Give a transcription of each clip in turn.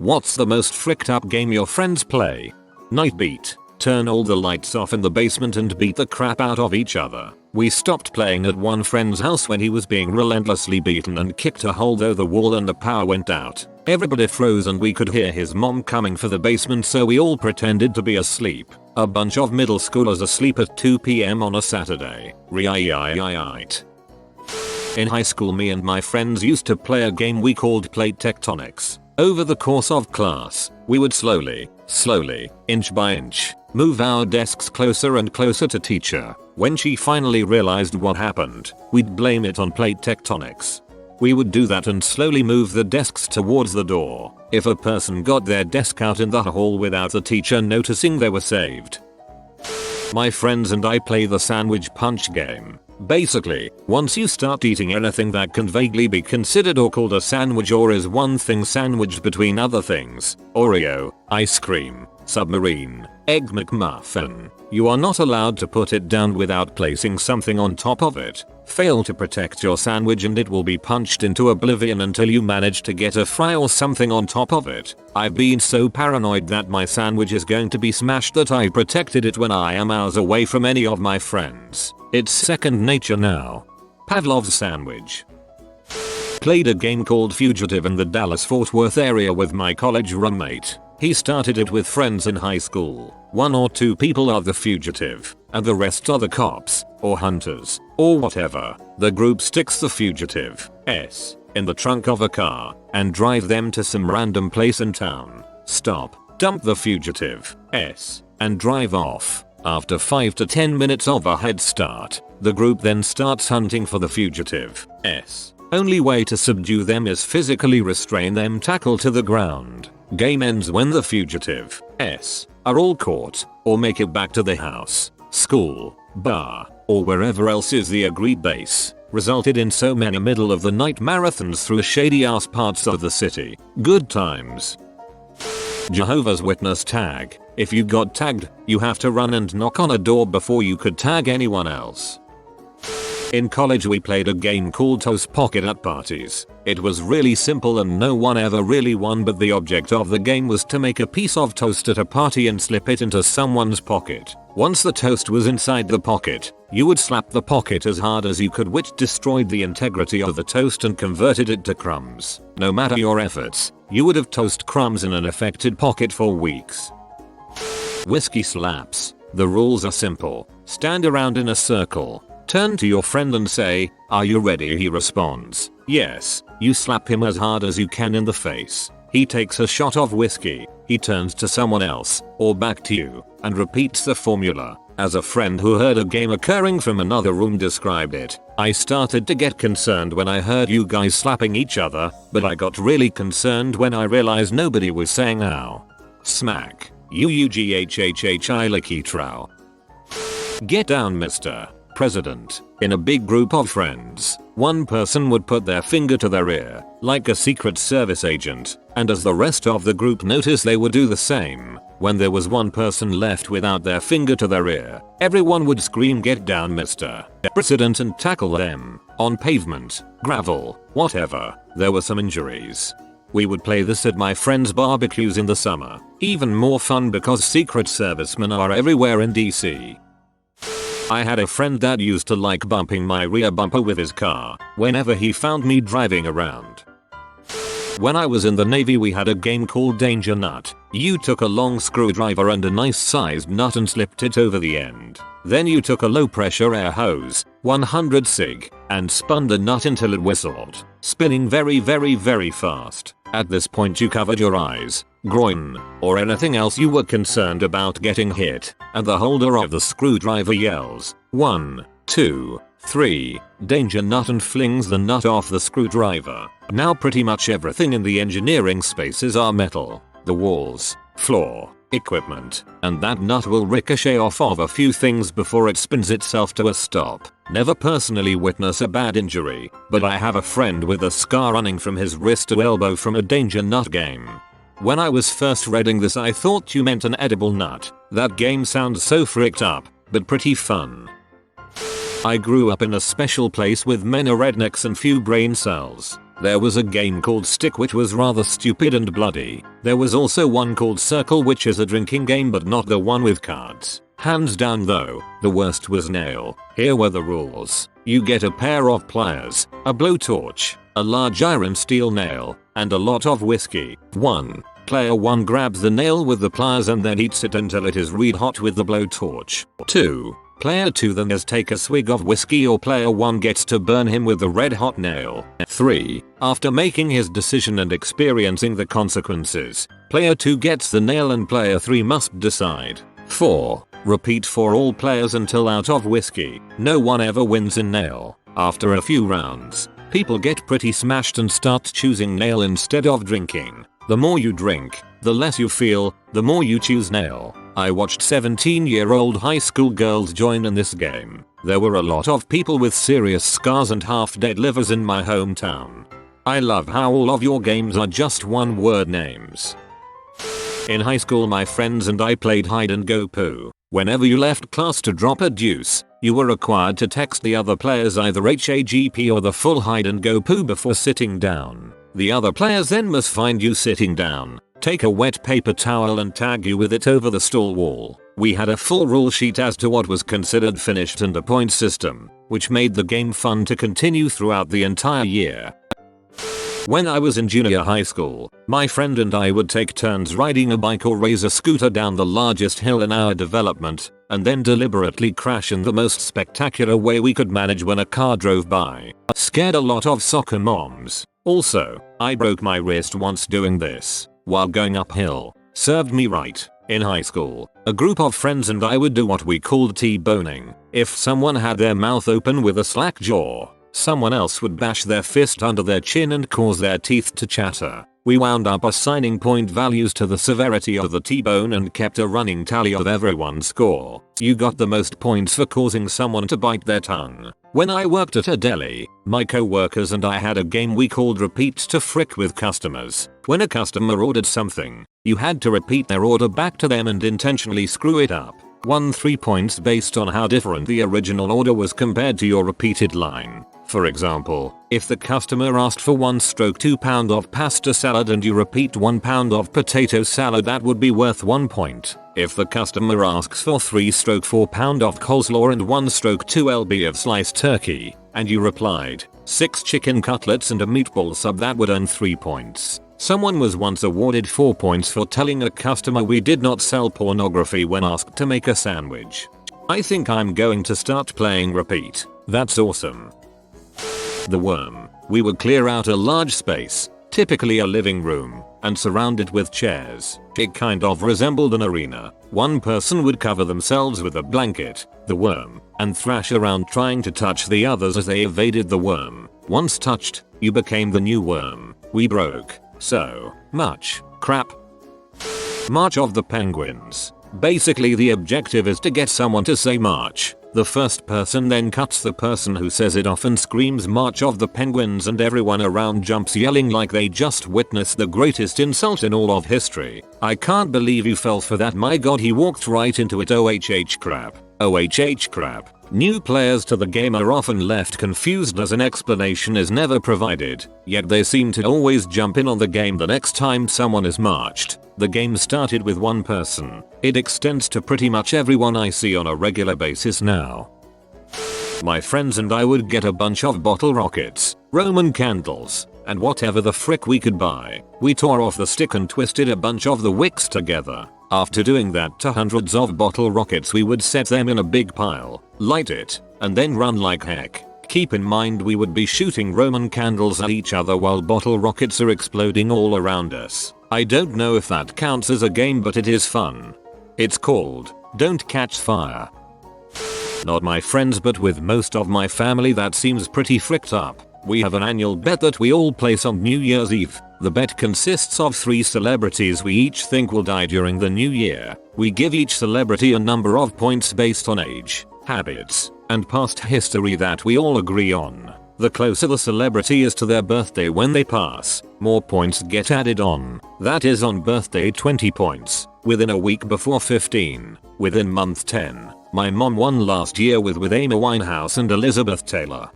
What's the most fricked up game your friends play? Night beat. Turn all the lights off in the basement and beat the crap out of each other. We stopped playing at one friend's house when he was being relentlessly beaten and kicked a hole through the wall and the power went out. Everybody froze and we could hear his mom coming for the basement, so we all pretended to be asleep. A bunch of middle schoolers asleep at 2 PM on a Saturday. Right. In high school, me and my friends used to play a game we called plate tectonics. Over the course of class, we would slowly, inch by inch, move our desks closer and closer to teacher. When she finally realized what happened, we'd blame it on plate tectonics. We would do that and slowly move the desks towards the door. If a person got their desk out in the hall without the teacher noticing, they were saved. My friends and I play the sandwich punch game. Basically, once you start eating anything that can vaguely be considered or called a sandwich or is one thing sandwiched between other things, Oreo, ice cream, submarine, egg McMuffin, you are not allowed to put it down without placing something on top of it. Fail to protect your sandwich and it will be punched into oblivion until you manage to get a fry or something on top of it. I've been so paranoid that my sandwich is going to be smashed that I protected it when I am hours away from any of my friends. It's second nature now. Pavlov's sandwich. Played a game called Fugitive in the Dallas-Fort Worth area with my college roommate. He started it with friends in high school. 1 or 2 people are the fugitive, and the rest are the cops, or hunters, or whatever. The group sticks the fugitive in the trunk of a car, and drive them to some random place in town. Stop, dump the fugitive and drive off. After 5 to 10 minutes of a head start, the group then starts hunting for the fugitive. Only way to subdue them is physically restrain them, tackle to the ground. Game ends when the fugitive are all caught, or make it back to the house, school, bar, or wherever else is the agreed base. Resulted in so many middle of the night marathons through shady ass parts of the city. Good times. Jehovah's Witness tag. If you got tagged, you have to run and knock on a door before you could tag anyone else. In college we played a game called Toast Pocket at parties. It was really simple and no one ever really won, but the object of the game was to make a piece of toast at a party and slip it into someone's pocket. Once the toast was inside the pocket, you would slap the pocket as hard as you could, which destroyed the integrity of the toast and converted it to crumbs. No matter your efforts, you would have toast crumbs in an affected pocket for weeks. Whiskey slaps. The rules are simple. Stand around in a circle. Turn to your friend and say, "Are you ready?" He responds, "Yes." You slap him as hard as you can in the face. He takes a shot of whiskey. He turns to someone else, or back to you, and repeats the formula. As a friend who heard a game occurring from another room described it, I started to get concerned when I heard you guys slapping each other, but I got really concerned when I realized nobody was saying ow. Smack. UUGHHHI licky trow. Get down, Mr. President. In a big group of friends, one person would put their finger to their ear, like a Secret Service agent, and as the rest of the group noticed, they would do the same. When there was one person left without their finger to their ear, everyone would scream, "Get down, Mr. President," and tackle them. On pavement, gravel, whatever. There were some injuries. We would play this at my friends' barbecues in the summer. Even more fun because Secret Servicemen are everywhere in DC. I had a friend that used to like bumping my rear bumper with his car whenever he found me driving around. When I was in the Navy we had a game called Danger Nut. You took a long screwdriver and a nice sized nut and slipped it over the end. Then you took a low pressure air hose, 100 sig, and spun the nut until it whistled, spinning very fast. At this point you covered your eyes, groin, or anything else you were concerned about getting hit, and the holder of the screwdriver yells, 1, 2, 3, danger nut, and flings the nut off the screwdriver. Now pretty much everything in the engineering spaces are metal. The walls, floor, equipment, and that nut will ricochet off of a few things before it spins itself to a stop. Never personally witness a bad injury, but I have a friend with a scar running from his wrist to elbow from a danger nut game. When I was first reading this I thought you meant an edible nut. That game sounds so fricked up, but pretty fun. I grew up in a special place with many rednecks and few brain cells. There was a game called Stick which was rather stupid and bloody. There was also one called Circle which is a drinking game but not the one with cards. Hands down though, the worst was Nail. Here were the rules. You get a pair of pliers, a blowtorch, a large iron steel nail, and a lot of whiskey. 1. Player 1 grabs the nail with the pliers and then heats it until it is red hot with the blowtorch. 2. Player 2 then has take a swig of whiskey or player 1 gets to burn him with the red hot nail. 3. After making his decision and experiencing the consequences, player 2 gets the nail and player 3 must decide. 4. Repeat for all players until out of whiskey. No one ever wins in nail. After a few rounds, people get pretty smashed and start choosing nail instead of drinking. The more you drink, the less you feel, the more you choose nail. I watched 17-year-old high school girls join in this game. There were a lot of people with serious scars and half-dead livers in my hometown. I love how all of your games are just one-word names. In high school my friends and I played hide and go poo. Whenever you left class to drop a deuce, you were required to text the other players either HAGP or the full hide and go poo before sitting down. The other players then must find you sitting down, take a wet paper towel and tag you with it over the stall wall. We had a full rule sheet as to what was considered finished and a point system, which made the game fun to continue throughout the entire year. When I was in junior high school, my friend and I would take turns riding a bike or raise a scooter down the largest hill in our development, and then deliberately crash in the most spectacular way we could manage when a car drove by. Scared a lot of soccer moms. Also, I broke my wrist once doing this, while going uphill. Served me right. In high school, a group of friends and I would do what we called T-boning. If someone had their mouth open with a slack jaw, someone else would bash their fist under their chin and cause their teeth to chatter. We wound up assigning point values to the severity of the T-bone and kept a running tally of everyone's score. You got the most points for causing someone to bite their tongue. When I worked at a deli, my co-workers and I had a game we called Repeat to Frick with customers. When a customer ordered something, you had to repeat their order back to them and intentionally screw it up. Won 3 points based on how different the original order was compared to your repeated line. For example, if the customer asked for 1/2 pound of pasta salad and you repeat 1 pound of potato salad, that would be worth 1 point. If the customer asks for 3/4 pound of coleslaw and 1/2 lb of sliced turkey, and you replied 6 chicken cutlets and a meatball sub, that would earn 3 points. Someone was once awarded 4 points for telling a customer we did not sell pornography when asked to make a sandwich. I think I'm going to start playing Repeat. That's awesome. The Worm. We would clear out a large space, typically a living room, and surround it with chairs. It kind of resembled an arena. One person would cover themselves with a blanket, the worm, and thrash around trying to touch the others as they evaded the worm. Once touched, you became the new worm. We broke so much crap. March of the Penguins. Basically the objective is to get someone to say march. The first person then cuts the person who says it off and screams March of the Penguins, and everyone around jumps yelling like they just witnessed the greatest insult in all of history. I can't believe you fell for that, my god, he walked right into it. OHH crap. OHH crap. New players to the game are often left confused as an explanation is never provided, yet they seem to always jump in on the game the next time someone is marched. The game started with one person. It extends to pretty much everyone I see on a regular basis now. My friends and I would get a bunch of bottle rockets, Roman candles, and whatever the frick we could buy. We tore off the stick and twisted a bunch of the wicks together. After doing that to hundreds of bottle rockets, we would set them in a big pile, light it, and then run like heck. Keep in mind we would be shooting Roman candles at each other while bottle rockets are exploding all around us. I don't know if that counts as a game, but it is fun. It's called Don't Catch Fire. Not my friends, but with most of my family that seems pretty fricked up. We have an annual bet that we all place on New Year's Eve. The bet consists of 3 celebrities we each think will die during the new year. We give each celebrity a number of points based on age, habits, and past history that we all agree on. The closer the celebrity is to their birthday when they pass, more points get added on. That is, on birthday 20 points, within a week before 15, within month 10. My mom won last year with Amy Winehouse and Elizabeth Taylor.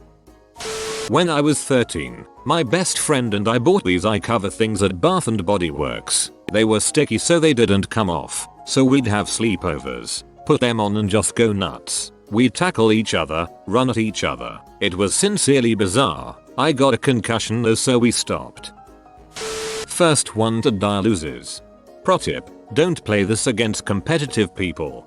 When I was 13, my best friend and I bought these eye cover things at Bath and Body Works. They were sticky so they didn't come off, so we'd have sleepovers, put them on and just go nuts. We'd tackle each other, run at each other. It was sincerely bizarre. I got a concussion though, so we stopped. First one to die loses. Pro tip, don't play this against competitive people.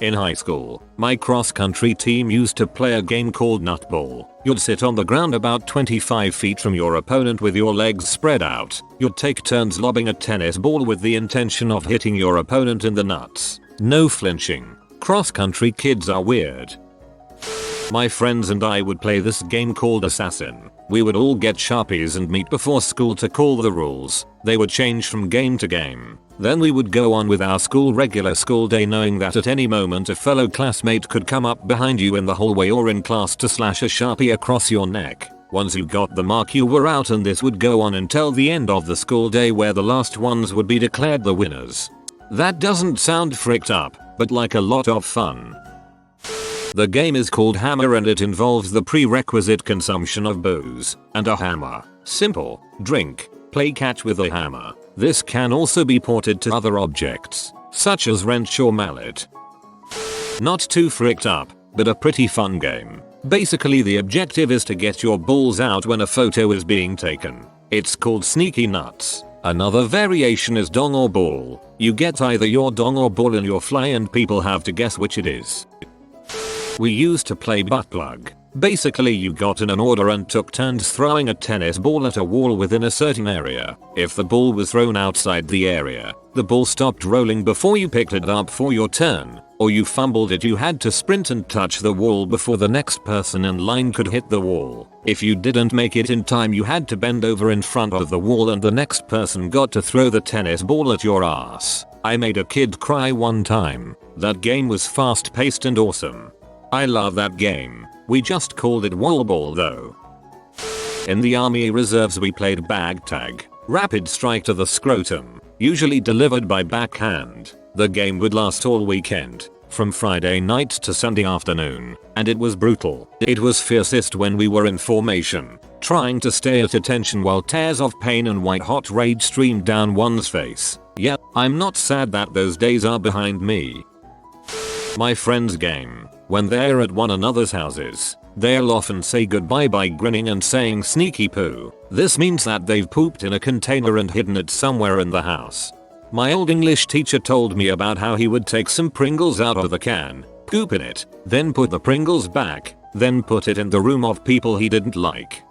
In high school, my cross-country team used to play a game called Nutball. You'd sit on the ground about 25 feet from your opponent with your legs spread out. You'd take turns lobbing a tennis ball with the intention of hitting your opponent in the nuts. No flinching. Cross-country kids are weird. My friends and I would play this game called Assassin. We would all get Sharpies and meet before school to call the rules. They would change from game to game. Then we would go on with our regular school day, knowing that at any moment a fellow classmate could come up behind you in the hallway or in class to slash a Sharpie across your neck. Once you got the mark, you were out, and this would go on until the end of the school day, where the last ones would be declared the winners. That doesn't sound fricked up, but like a lot of fun. The game is called Hammer and it involves the prerequisite consumption of booze and a hammer. Simple. Drink. Play catch with a hammer. This can also be ported to other objects, such as wrench or mallet. Not too fricked up, but a pretty fun game. Basically the objective is to get your balls out when a photo is being taken. It's called Sneaky Nuts. Another variation is dong or ball. You get either your dong or ball in your fly and people have to guess which it is. We used to play butt plug. Basically you got in an order and took turns throwing a tennis ball at a wall within a certain area. If the ball was thrown outside the area, the ball stopped rolling before you picked it up for your turn, or you fumbled it, you had to sprint and touch the wall before the next person in line could hit the wall. If you didn't make it in time, you had to bend over in front of the wall and the next person got to throw the tennis ball at your ass. I made a kid cry one time. That game was fast paced and awesome. I love that game. We just called it wall ball though. In the army reserves we played bag tag. Rapid strike to the scrotum. Usually delivered by backhand. The game would last all weekend. From Friday night to Sunday afternoon. And it was brutal. It was fiercest when we were in formation. Trying to stay at attention while tears of pain and white hot rage streamed down one's face. Yeah, I'm not sad that those days are behind me. My friend's game. When they're at one another's houses, they'll often say goodbye by grinning and saying sneaky poo. This means that they've pooped in a container and hidden it somewhere in the house. My old English teacher told me about how he would take some Pringles out of the can, poop in it, then put the Pringles back, then put it in the room of people he didn't like.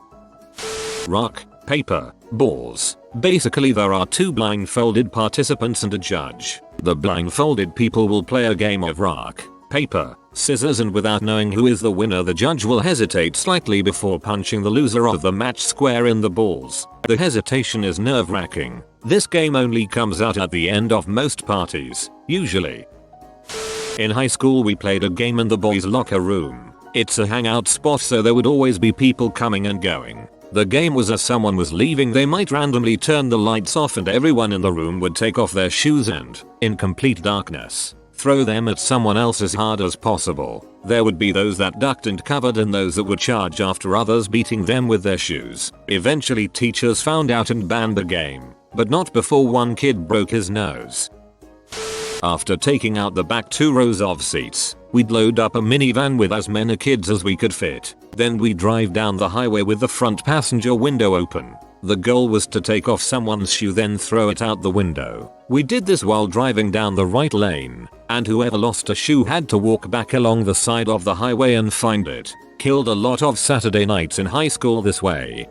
Rock, paper, balls. Basically there are two blindfolded participants and a judge. The blindfolded people will play a game of rock, paper, scissors, and without knowing who is the winner, the judge will hesitate slightly before punching the loser of the match square in the balls. The hesitation is nerve-wracking. This game only comes out at the end of most parties, usually. In high school we played a game in the boys' locker room. It's a hangout spot, so there would always be people coming and going. The game was as someone was leaving, they might randomly turn the lights off and everyone in the room would take off their shoes and, in complete darkness, throw them at someone else as hard as possible. There would be those that ducked and covered and those that would charge after others, beating them with their shoes. Eventually teachers found out and banned the game, but not before one kid broke his nose. After taking out the back 2 rows of seats, we'd load up a minivan with as many kids as we could fit. Then we'd drive down the highway with the front passenger window open. The goal was to take off someone's shoe then throw it out the window. We did this while driving down the right lane, and whoever lost a shoe had to walk back along the side of the highway and find it. Killed a lot of Saturday nights in high school this way.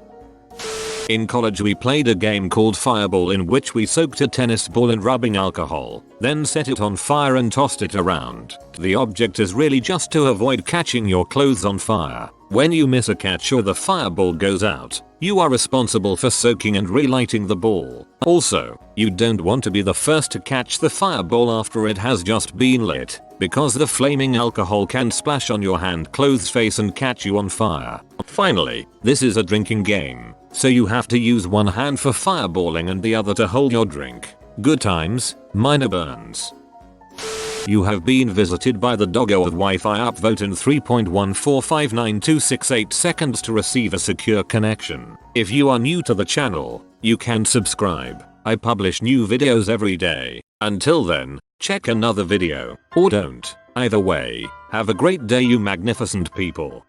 In college we played a game called Fireball, in which we soaked a tennis ball in rubbing alcohol, then set it on fire and tossed it around. The object is really just to avoid catching your clothes on fire. When you miss a catch or the fireball goes out, you are responsible for soaking and relighting the ball. Also, you don't want to be the first to catch the fireball after it has just been lit, because the flaming alcohol can splash on your hand, clothes, face and catch you on fire. Finally, this is a drinking game, so you have to use one hand for fireballing and the other to hold your drink. Good times, minor burns. You have been visited by the doggo of Wi-Fi. Upvote in 3.1459268 seconds to receive a secure connection. If you are new to the channel, you can subscribe. I publish new videos every day. Until then, check another video. Or don't. Either way, have a great day you magnificent people.